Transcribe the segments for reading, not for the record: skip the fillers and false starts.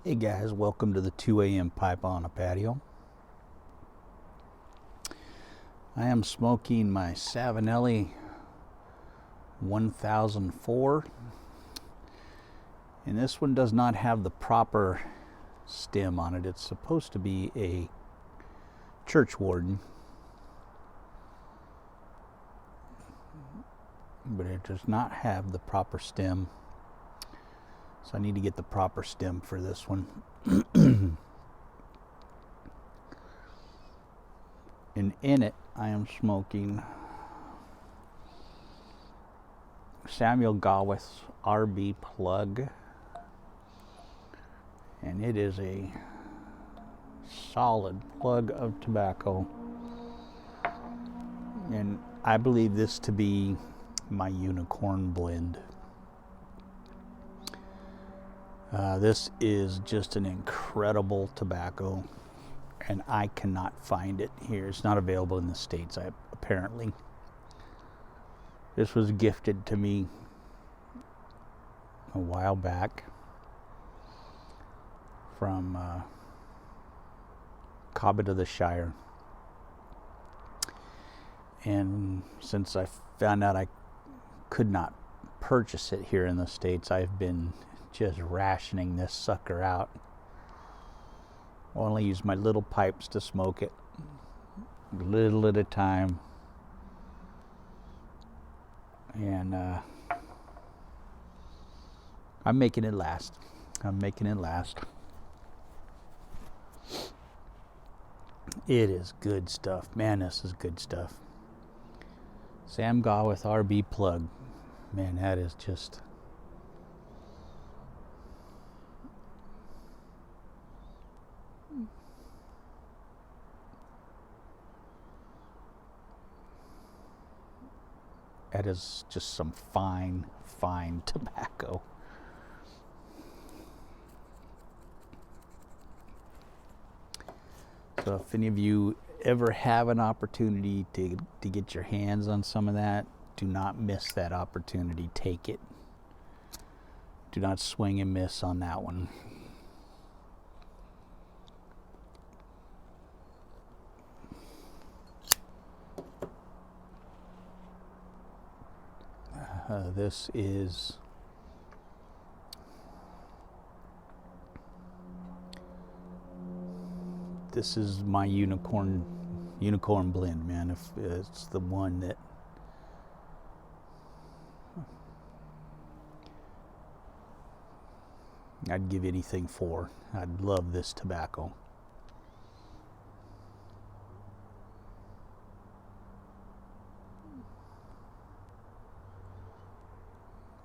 Hey guys, welcome to the 2 a.m. pipe on a patio. I am smoking my Savinelli 1004, and this one does not have the proper stem on it. It's supposed to be a church warden, but it does not have the proper stem. So I need to get the proper stem for this one. And in it, I am smoking Gawith's RB plug. And it is a solid plug of tobacco. And I believe this to be my unicorn blend. This is just an incredible tobacco, and I cannot find it here. It's not available in the States, apparently. This was gifted to me a while back from Cobbett of the Shire. And since I found out I could not purchase it here in the States, I've been just rationing this sucker out. I only use my little pipes to smoke it, little at a time, and I'm making it last. It is good stuff, man. This is good stuff. Sam Gawith RB plug, man. That is just. That is just some fine tobacco. So if any of you ever have an opportunity to get your hands on some of that, do not miss that opportunity. Take it. Do not swing and miss on that one. This is my unicorn blend, man. If it's the one that I'd give anything for. I'd love this tobacco.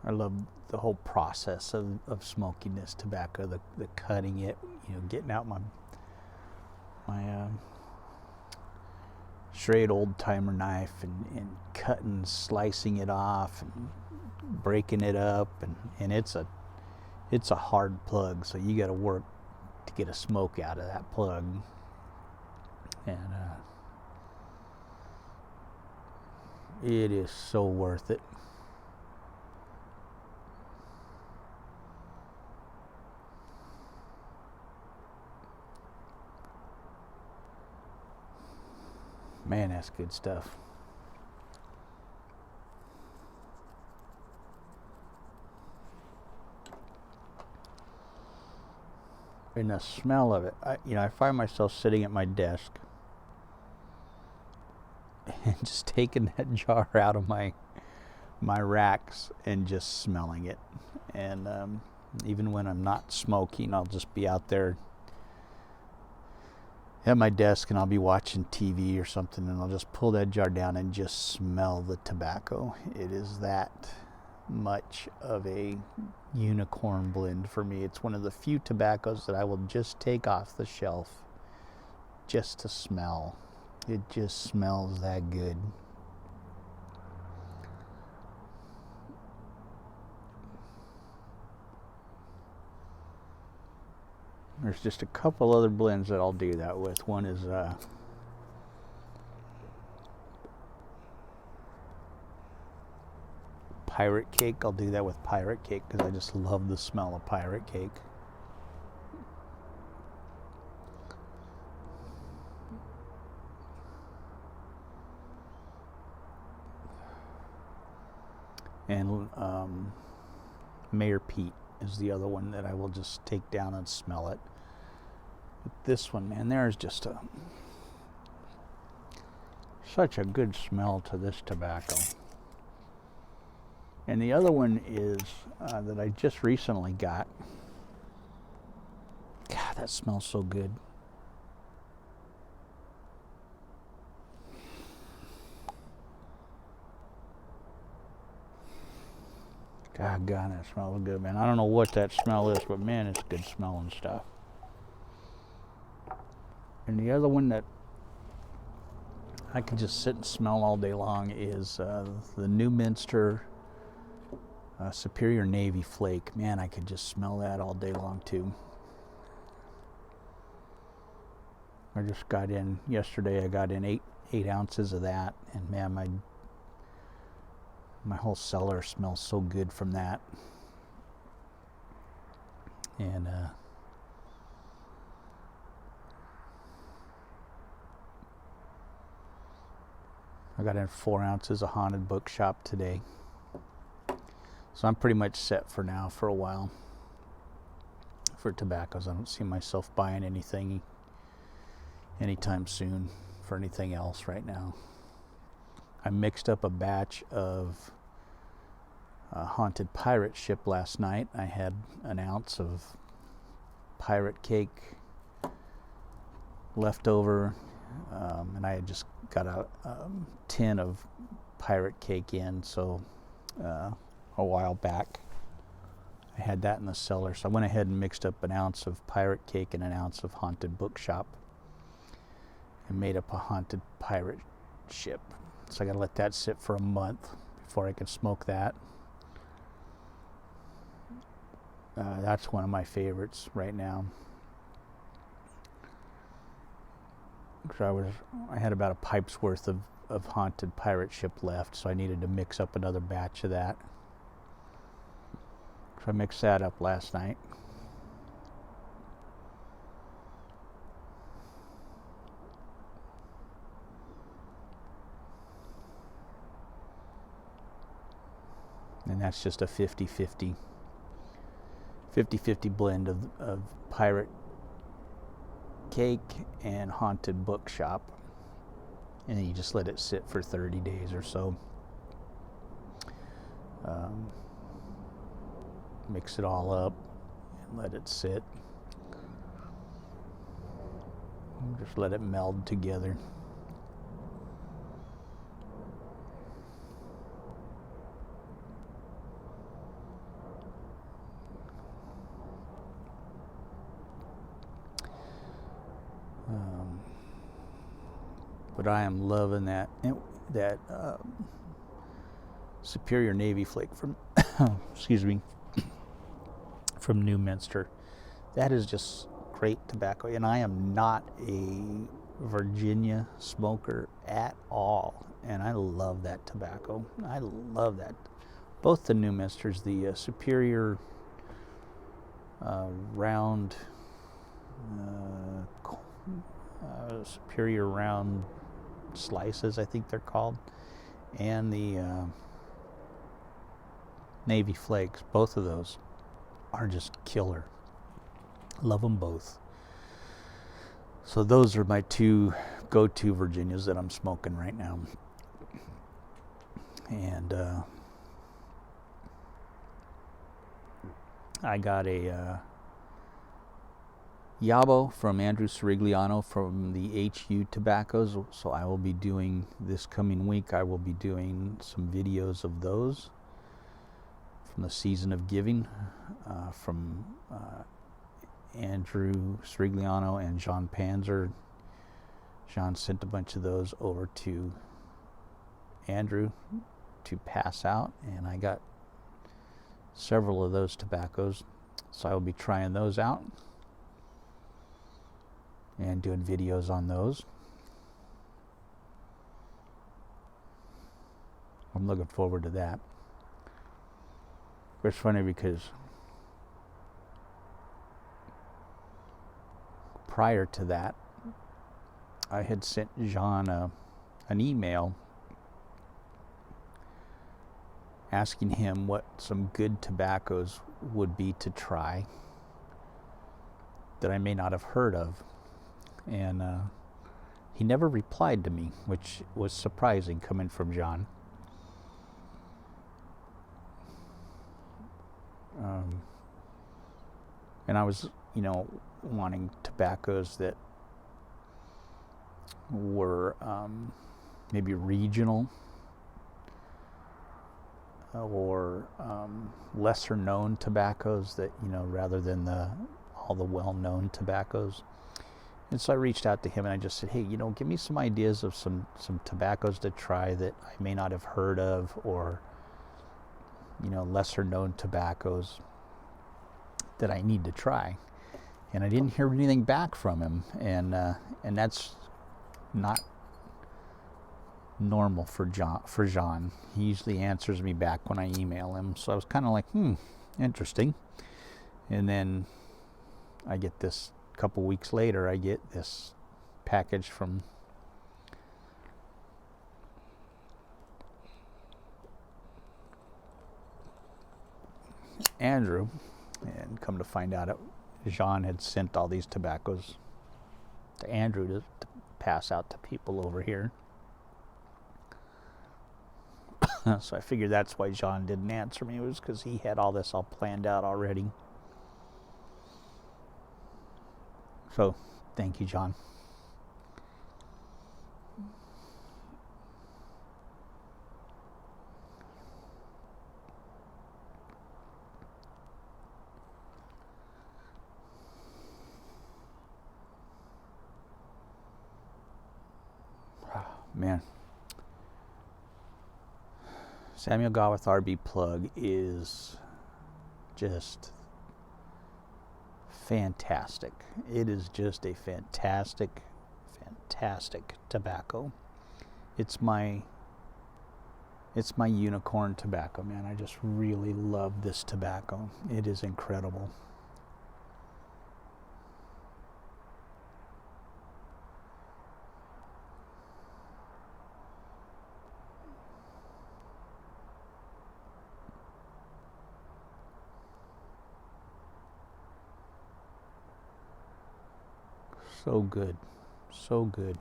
I love the whole process of smoking this tobacco, the cutting it, getting out my straight old timer knife and cutting, slicing it off and breaking it up, and it's a hard plug, so you got to work to get a smoke out of that plug, and it is so worth it. Man, that's good stuff. And the smell of it, I find myself sitting at my desk and just taking that jar out of my racks and just smelling it. And even when I'm not smoking, I'll just be out there at my desk and I'll be watching TV or something, and I'll just pull that jar down and just smell the tobacco. It is that much of a unicorn blend for me. It's one of the few tobaccos that I will just take off the shelf just to smell. It just smells that good. There's just a couple other blends that I'll do that with. One is Pirate Cake. I'll do that with Pirate Cake because I just love the smell of Pirate Cake. And Mayor Pete is the other one that I will just take down and smell it. But this one, man, there's just such a good smell to this tobacco. And the other one is that I just recently got. God, that smells so good. God, that smells good, man. I don't know what that smell is, but man, it's good smelling stuff. And the other one that I could just sit and smell all day long is the Newminster Superior Navy Flake. Man, I could just smell that all day long too. I just got in yesterday. I got in eight ounces of that, and man, my whole cellar smells so good from that. And I got in 4 ounces of Haunted Bookshop today. So I'm pretty much set for now for a while for tobaccos. I don't see myself buying anything anytime soon for anything else right now. I mixed up a batch of Haunted Pirate Ship last night. I had an ounce of pirate cake left over, and I had just got a tin of pirate cake in, so a while back I had that in the cellar, so I went ahead and mixed up an ounce of pirate cake and an ounce of Haunted Bookshop and made up a Haunted Pirate Ship. So I gotta let that sit for a month before I can smoke that. That's one of my favorites right now. I had about a pipe's worth of Haunted Pirate Ship left, so I needed to mix up another batch of that. So I mixed that up last night. And that's just a 50-50 blend of pirate cake and Haunted Bookshop. And then you just let it sit for 30 days or so. Mix it all up and let it sit. Just let it meld together. But I am loving that Superior Navy Flake from excuse me, from Newminster. That is just great tobacco, and I am not a Virginia smoker at all, and I love that tobacco. I love that. Both the Newminsters, the Superior round Superior round slices, I think they're called, and the Navy Flakes, both of those are just killer. Love them both. So those are my two go-to Virginias that I'm smoking right now. And I got a Yabo from Andrew Sirigliano from the HU Tobaccos. So I will be doing this coming week. I will be doing some videos of those from the Season of Giving from Andrew Sirigliano and John Panzer. John sent a bunch of those over to Andrew to pass out, and I got several of those tobaccos, so I will be trying those out and doing videos on those. I'm looking forward to that. It's funny because prior to that, I had sent John an email asking him what some good tobaccos would be to try that I may not have heard of. And he never replied to me, which was surprising coming from John. And I was, wanting tobaccos that were maybe regional or lesser known tobaccos that, rather than all the well-known tobaccos. And so I reached out to him and I just said, hey, give me some ideas of some tobaccos to try that I may not have heard of, or, lesser known tobaccos that I need to try. And I didn't hear anything back from him. And that's not normal for Jean. He usually answers me back when I email him. So I was kind of like, interesting. And then I get this, couple weeks later, I get this package from Andrew, and come to find out Jean had sent all these tobaccos to Andrew to pass out to people over here. So I figured that's why Jean didn't answer me. It was because he had all this all planned out already. So, thank you, John. Man. Samuel Gawith RB plug is just fantastic. It is just a fantastic tobacco. It's my unicorn tobacco, man. I just really love this tobacco. It is incredible. So good. So good.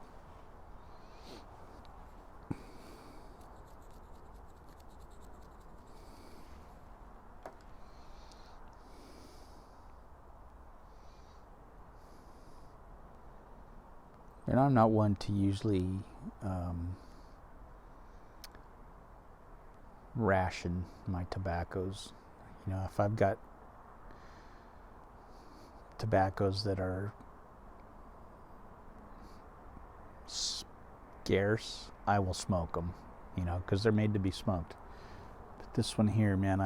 And I'm not one to usually ration my tobaccos. If I've got tobaccos that are scarce, I will smoke them, because they're made to be smoked. But this one here, man,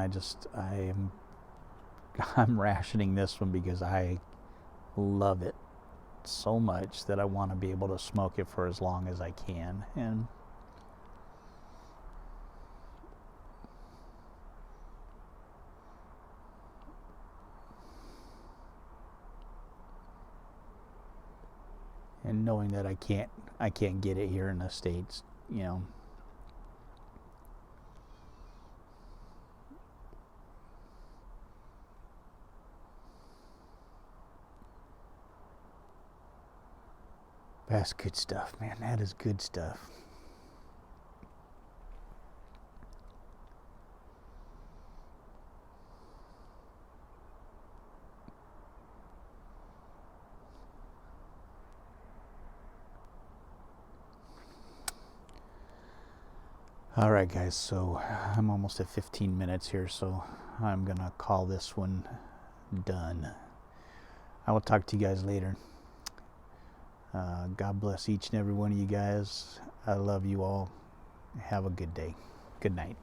I'm rationing this one because I love it so much that I want to be able to smoke it for as long as I can. And knowing that I can't get it here in the States, That's good stuff, man. That is good stuff. All right, guys, so I'm almost at 15 minutes here, so I'm going to call this one done. I will talk to you guys later. God bless each and every one of you guys. I love you all. Have a good day. Good night.